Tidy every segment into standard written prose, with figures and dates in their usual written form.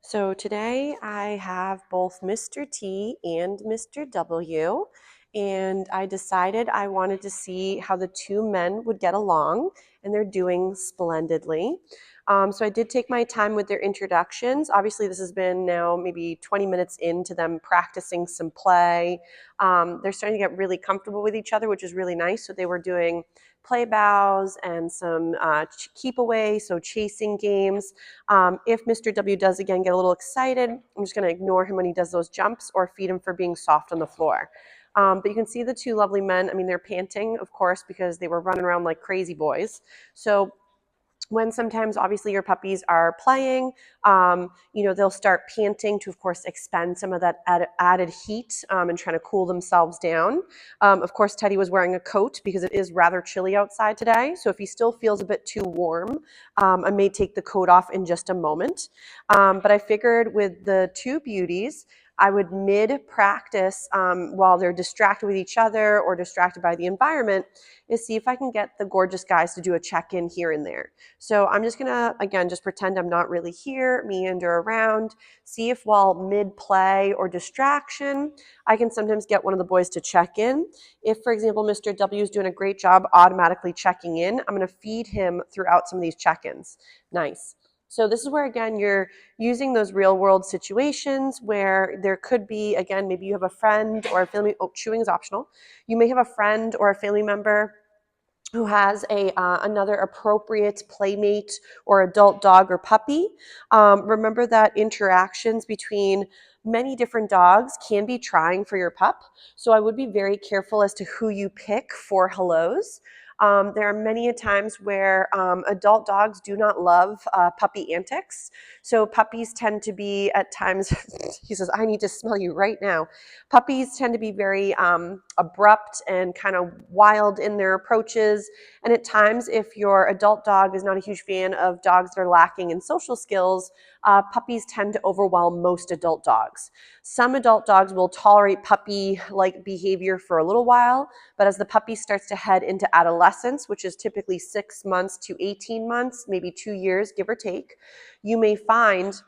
So today I have both Mr. T and Mr. W, and I decided I wanted to see how the two men would get along, and they're doing splendidly. So I did take my time with their introductions. Obviously, this has been now maybe 20 minutes into them practicing some play. They're starting to get really comfortable with each other, which is really nice. So they were doing play bows and some keep away, so chasing games. If Mr. W does again get a little excited, I'm just going to ignore him when he does those jumps or feed him for being soft on the floor. But you can see the two lovely men. I mean, they're panting, of course, because they were running around like crazy boys. So when sometimes obviously your puppies are playing, they'll start panting to, of course, expend some of that added heat and trying to cool themselves down. Of course, Teddy was wearing a coat because it is rather chilly outside today. So if he still feels a bit too warm, I may take the coat off in just a moment. But I figured with the two beauties, I would mid-practice while they're distracted with each other or distracted by the environment, is see if I can get the gorgeous guys to do a check-in here and there. So I'm just gonna, again, just pretend I'm not really here, meander around, see if while mid-play or distraction, I can sometimes get one of the boys to check in. If, for example, Mr. W is doing a great job automatically checking in, I'm gonna feed him throughout some of these check-ins. Nice. So this is where, again, you're using those real world situations where there could be, again, maybe you have a friend or a family, chewing is optional. You may have a friend or a family member who has another appropriate playmate or adult dog or puppy. Remember that interactions between many different dogs can be trying for your pup. So I would be very careful as to who you pick for hellos. There are many times where adult dogs do not love puppy antics. So puppies tend to be at times, he says, I need to smell you right now. Puppies tend to be very abrupt and kind of wild in their approaches. And at times, if your adult dog is not a huge fan of dogs that are lacking in social skills, puppies tend to overwhelm most adult dogs. Some adult dogs will tolerate puppy-like behavior for a little while, but as the puppy starts to head into adolescence, which is typically 6 months to 18 months, maybe 2 years, give or take, you may find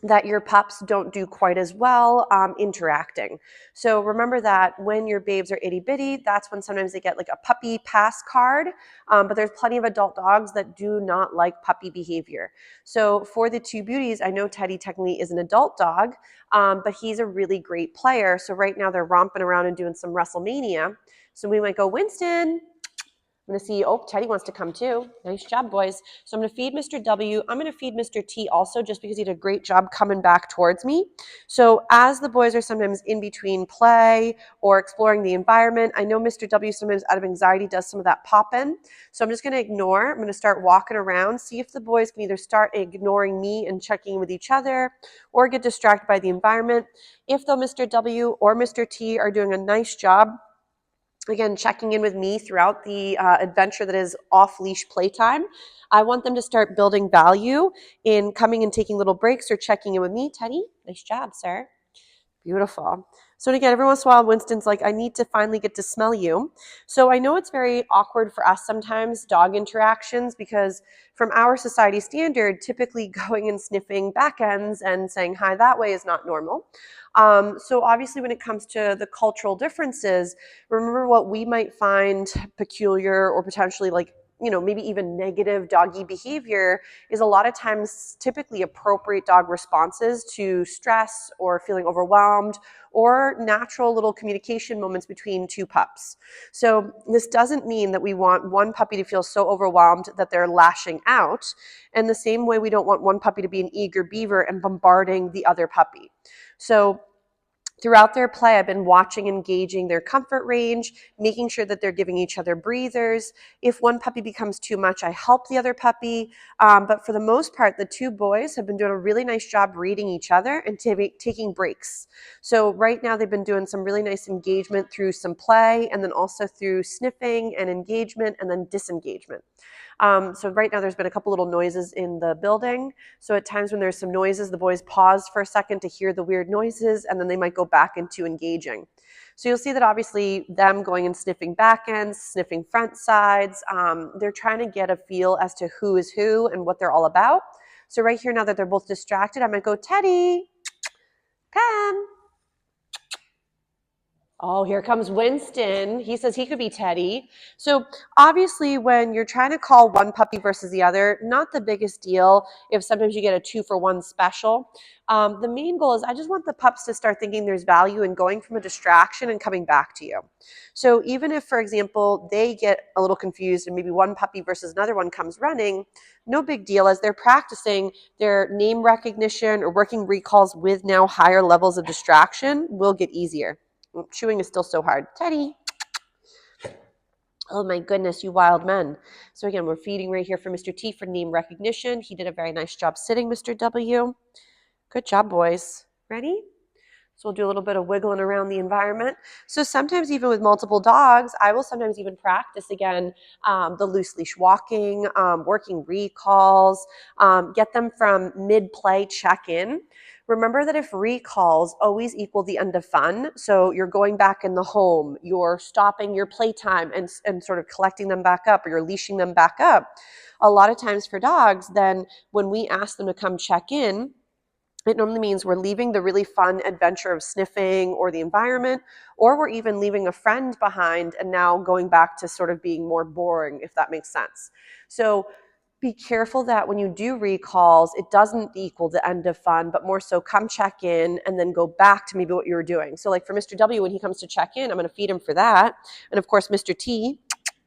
that your pups don't do quite as well interacting. So remember that when your babes are itty bitty, that's when sometimes they get like a puppy pass card, but there's plenty of adult dogs that do not like puppy behavior. So for the two beauties, I know Teddy technically is an adult dog, but he's a really great player. So right now they're romping around and doing some WrestleMania. So we might go, Winston, I'm going to see, Teddy wants to come too. Nice job, boys. So I'm going to feed Mr. W. I'm going to feed Mr. T also just because he did a great job coming back towards me. So as the boys are sometimes in between play or exploring the environment, I know Mr. W sometimes out of anxiety does some of that pop-in. So I'm just going to ignore. I'm going to start walking around, see if the boys can either start ignoring me and checking in with each other or get distracted by the environment. If though Mr. W or Mr. T are doing a nice job, again, checking in with me throughout the adventure that is off-leash playtime, I want them to start building value in coming and taking little breaks or checking in with me. Teddy, nice job, sir. Beautiful. So again, every once in a while, Winston's like, I need to finally get to smell you. So I know it's very awkward for us sometimes, dog interactions, because from our society standard, typically going and sniffing back ends and saying hi that way is not normal. So obviously when it comes to the cultural differences, remember what we might find peculiar or potentially like, maybe even negative doggy behavior is a lot of times typically appropriate dog responses to stress or feeling overwhelmed or natural little communication moments between two pups. So this doesn't mean that we want one puppy to feel so overwhelmed that they're lashing out. And the same way we don't want one puppy to be an eager beaver and bombarding the other puppy. So throughout their play, I've been watching, engaging their comfort range, making sure that they're giving each other breathers. If one puppy becomes too much, I help the other puppy. But for the most part, the two boys have been doing a really nice job reading each other and taking breaks. So right now they've been doing some really nice engagement through some play and then also through sniffing and engagement and then disengagement. So right now there's been a couple little noises in the building. So at times when there's some noises, the boys pause for a second to hear the weird noises, and then they might go back into engaging. So you'll see that obviously them going and sniffing back ends, sniffing front sides, they're trying to get a feel as to who is who and what they're all about. So right here, now that they're both distracted, I'm going to go, Teddy, come. Oh, here comes Winston. He says he could be Teddy. So obviously when you're trying to call one puppy versus the other, not the biggest deal if sometimes you get a 2-for-1 special. The main goal is I just want the pups to start thinking there's value in going from a distraction and coming back to you. So even if, for example, they get a little confused and maybe one puppy versus another one comes running, no big deal. As they're practicing, their name recognition or working recalls with now higher levels of distraction will get easier. Chewing is still so hard. Teddy. Oh my goodness, you wild men. So again, we're feeding right here for Mr. T for name recognition. He did a very nice job sitting, Mr. W. Good job, boys. Ready? So we'll do a little bit of wiggling around the environment. So sometimes even with multiple dogs, I will sometimes even practice again the loose leash walking, working recalls, get them from mid-play check-in. Remember that if recalls always equal the end of fun, so you're going back in the home, you're stopping your playtime and sort of collecting them back up, or you're leashing them back up. A lot of times for dogs, then when we ask them to come check in, it normally means we're leaving the really fun adventure of sniffing or the environment, or we're even leaving a friend behind and now going back to sort of being more boring, if that makes sense. So be careful that when you do recalls, it doesn't equal the end of fun, but more so come check in and then go back to maybe what you were doing. So like for Mr. W, when he comes to check in, I'm going to feed him for that. And of course, Mr. T,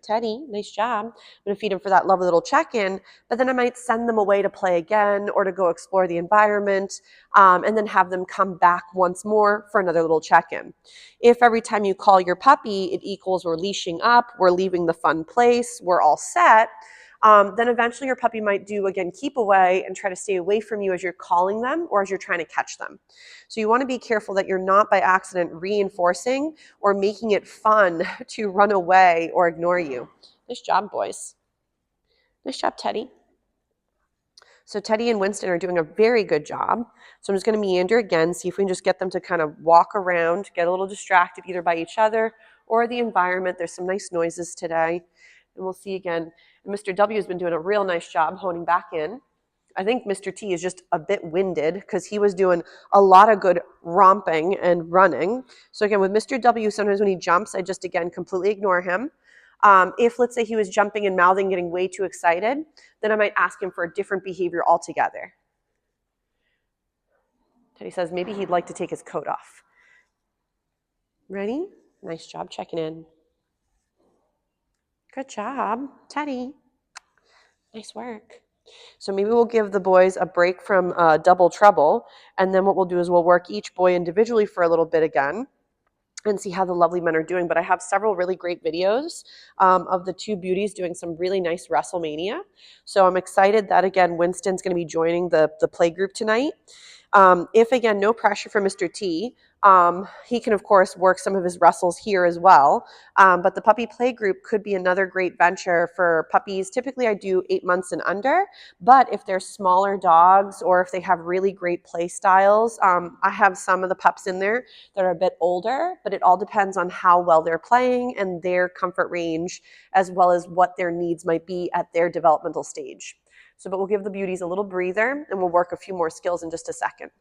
Teddy, nice job. I'm going to feed him for that lovely little check-in, but then I might send them away to play again or to go explore the environment, and then have them come back once more for another little check-in. If every time you call your puppy, it equals we're leashing up, we're leaving the fun place, we're all set, then eventually your puppy might do, again, keep away and try to stay away from you as you're calling them or as you're trying to catch them. So you want to be careful that you're not by accident reinforcing or making it fun to run away or ignore you. Nice job, boys. Nice job, Teddy. So Teddy and Winston are doing a very good job. So I'm just going to meander again, see if we can just get them to kind of walk around, get a little distracted either by each other or the environment. There's some nice noises today. And we'll see again. And Mr. W has been doing a real nice job honing back in. I think Mr. T is just a bit winded because he was doing a lot of good romping and running. So again, with Mr. W, sometimes when he jumps, I just, again, completely ignore him. If, let's say, he was jumping and mouthing, getting way too excited, then I might ask him for a different behavior altogether. Teddy says maybe he'd like to take his coat off. Ready? Nice job checking in. Good job, Teddy. Nice work. So maybe we'll give the boys a break from double trouble, and then what we'll do is we'll work each boy individually for a little bit again and see how the lovely men are doing. But I have several really great videos of the two beauties doing some really nice WrestleMania. So I'm excited that, again, Winston's going to be joining the play group tonight. If, again, no pressure for Mr. T, he can, of course, work some of his wrestles here as well. But the puppy play group could be another great venture for puppies. Typically, I do 8 months and under. But if they're smaller dogs or if they have really great play styles, I have some of the pups in there that are a bit older. But it all depends on how well they're playing and their comfort range, as well as what their needs might be at their developmental stage. So, but we'll give the beauties a little breather and we'll work a few more skills in just a second.